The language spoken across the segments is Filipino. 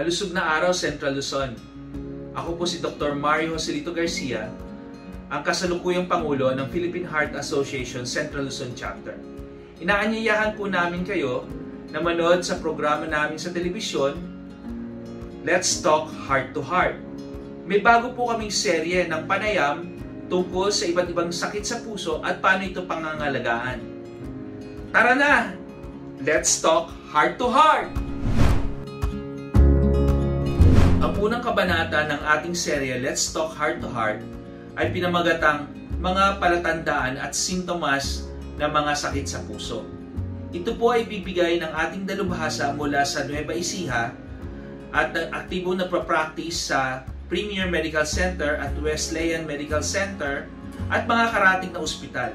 Malusog na araw, Central Luzon. Ako po si Dr. Mario Joselito Garcia, ang kasalukuyang Pangulo ng Philippine Heart Association Central Luzon Chapter. Inaanyayahan po namin kayo na manood sa programa namin sa telebisyon, Let's Talk Heart to Heart. May bago po kaming serye ng panayam tungkol sa iba't ibang sakit sa puso at paano ito pangangalagaan. Tara na! Let's Talk Heart to Heart! Ang unang kabanata ng ating serye, Let's Talk Heart to Heart, ay pinamagatang mga palatandaan at sintomas ng mga sakit sa puso. Ito po ay bibigay ng ating dalubhasa mula sa Nueva Ecija at aktibo na pra-practice sa Premier Medical Center at Wesleyan Medical Center at mga karating na ospital.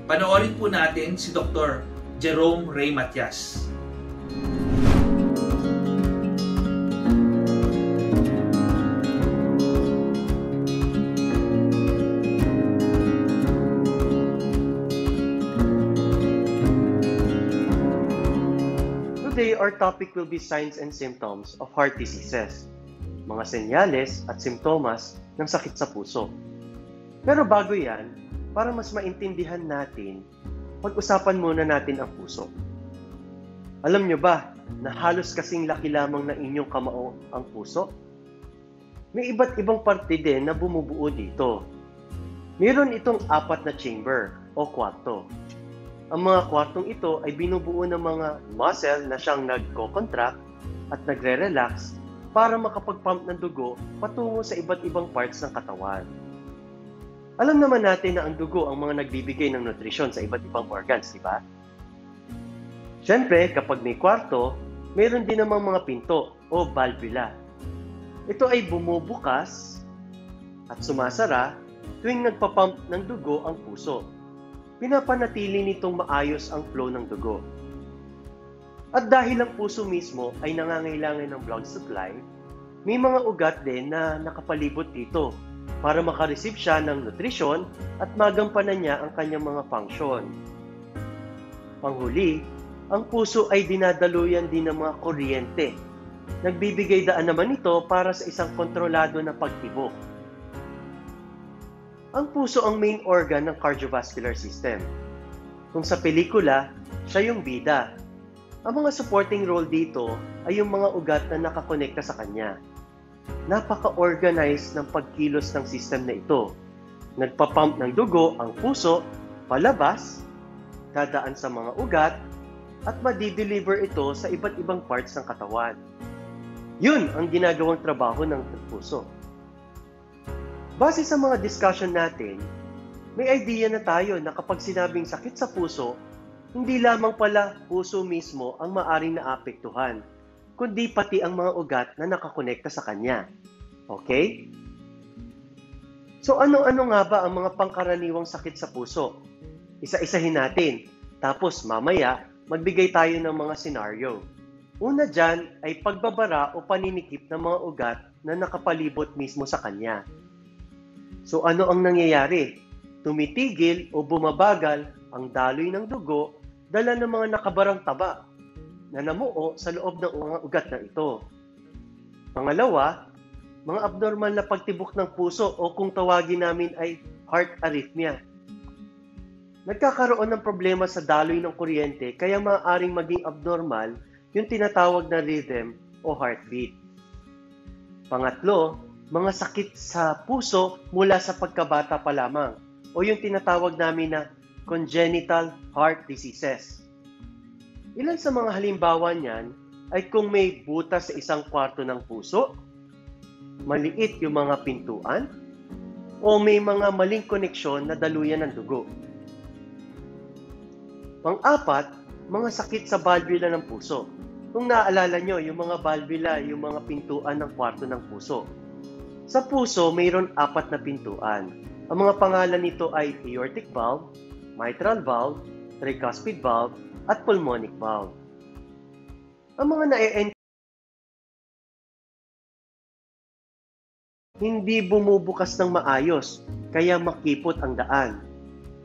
Panoorin po natin si Dr. Jerome Ray Matias. Today, our topic will be signs and symptoms of heart diseases, mga senyales at simptomas ng sakit sa puso. Pero bago yan, para mas maintindihan natin, pag-usapan muna natin ang puso. Alam nyo ba na halos kasing laki lamang ng inyong kamao ang puso? May iba't ibang parte din na bumubuo dito. Mayroon itong 4 na chamber o kwarto. Ang mga kwartong ito ay binubuo ng mga muscle na siyang nagko-contract at nagre-relax para makapag-pump ng dugo patungo sa iba't ibang parts ng katawan. Alam naman natin na ang dugo ang mga nagbibigay ng nutrisyon sa iba't ibang organs, di ba? Siyempre, kapag may kwarto, mayroon din namang mga pinto o valvula. Ito ay bumubukas at sumasara tuwing nagpapump ng dugo ang puso. Pinapanatili nitong maayos ang flow ng dugo. At dahil ang puso mismo ay nangangailangan ng blood supply, may mga ugat din na nakapalibot dito para makareceive siya ng nutrisyon at magampanan niya ang kanyang mga function. Panghuli, ang puso ay dinadaluyan din ng mga kuryente. Nagbibigay daan naman ito para sa isang kontrolado na pagtibok. Ang puso ang main organ ng cardiovascular system. Kung sa pelikula, siya yung bida. Ang mga supporting role dito ay yung mga ugat na nakakonekta sa kanya. Napaka-organized ng pagkilos ng system na ito. Nagpapump ng dugo ang puso, palabas, dadaan sa mga ugat, at madideliver ito sa iba't ibang parts ng katawan. Yun ang ginagawang trabaho ng puso. Base sa mga discussion natin, may idea na tayo na kapag sinabing sakit sa puso, hindi lamang pala puso mismo ang maaring naapektuhan, kundi pati ang mga ugat na nakakonekta sa kanya. Okay? So ano-ano nga ba ang mga pangkaraniwang sakit sa puso? Isa-isahin natin, tapos mamaya magbigay tayo ng mga senaryo. Una dyan ay pagbabara o paninikip ng mga ugat na nakapalibot mismo sa kanya. So ano ang nangyayari? Tumitigil o bumabagal ang daloy ng dugo dala ng mga nakabarang taba na namuo sa loob ng mga ugat na ito. Pangalawa, mga abnormal na pagtibok ng puso o kung tawagin namin ay heart arrhythmia. Nagkakaroon ng problema sa daloy ng kuryente kaya maaaring maging abnormal yung tinatawag na rhythm o heartbeat. Pangatlo, mga sakit sa puso mula sa pagkabata pa lamang o yung tinatawag namin na congenital heart diseases. Ilan sa mga halimbawa niyan ay kung may butas sa isang kwarto ng puso, maliit yung mga pintuan, o may mga maling koneksyon na daluyan ng dugo. Pang-apat, mga sakit sa valvula ng puso. Kung naaalala nyo, yung mga valvula, yung mga pintuan ng kwarto ng puso. Sa puso, mayroon 4 na pintuan. Ang mga pangalan nito ay aortic valve, mitral valve, tricuspid valve, at pulmonic valve. Ang mga hindi bumubukas ng maayos, kaya makipot ang daan.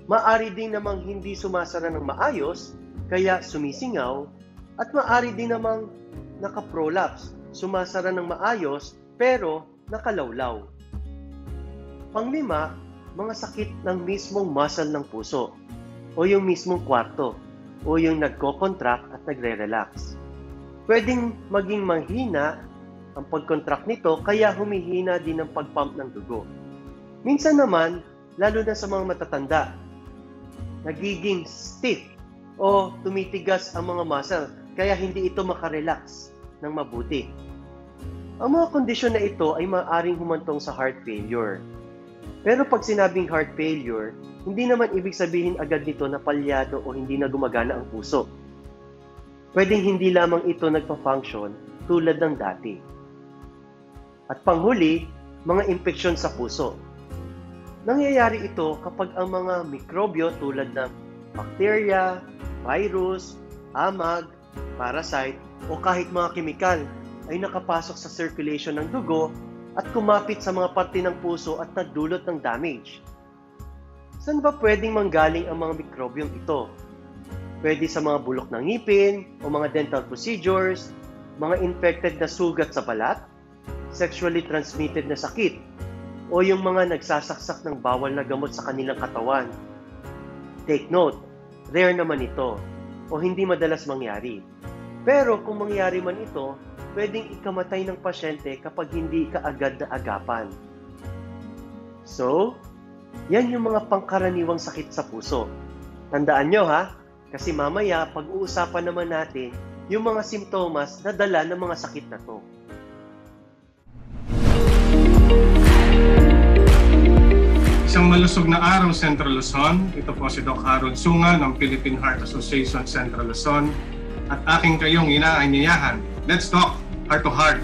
Maari din namang hindi sumasara ng maayos, kaya sumisingaw, at maari din namang nakaprolapse, sumasara ng maayos pero nakalawlaw. Panglima, mga sakit ng mismong muscle ng puso o yung mismong kwarto o yung nagko-contract at nagre-relax. Pwedeng maging mahina ang pag-contract nito kaya humihina din ang pag-pump ng dugo. Minsan naman, lalo na sa mga matatanda, nagiging stiff o tumitigas ang mga muscle kaya hindi ito makarelax ng mabuti. Ang mga kondisyon na ito ay maaaring humantong sa heart failure. Pero pag sinabing heart failure, hindi naman ibig sabihin agad nito na palyado o hindi na gumagana ang puso. Pwedeng hindi lamang ito nagpa-function tulad ng dati. At panghuli, mga impeksyon sa puso. Nangyayari ito kapag ang mga mikrobyo tulad ng bacteria, virus, amag, parasite o kahit mga kemikal ay nakapasok sa circulation ng dugo at kumapit sa mga parte ng puso at nagdulot ng damage. Saan ba pwedeng manggaling ang mga mikrobyong ito? Pwede sa mga bulok ng ngipin o mga dental procedures, mga infected na sugat sa balat, sexually transmitted na sakit, o yung mga nagsasaksak ng bawal na gamot sa kanilang katawan. Take note, rare naman ito o hindi madalas mangyari. Pero kung mangyari man ito, pwedeng ikamatay ng pasyente kapag hindi ka agad na agapan. So, yan yung mga pangkaraniwang sakit sa puso. Tandaan nyo ha, kasi mamaya pag-uusapan naman natin yung mga simptomas na dala ng mga sakit na to. Isang malusog na araw, Central Luzon. Ito po si Doc Aaron Sunga ng Philippine Heart Association Central Luzon at aking kayong inaanyayahan. Let's talk heart to heart.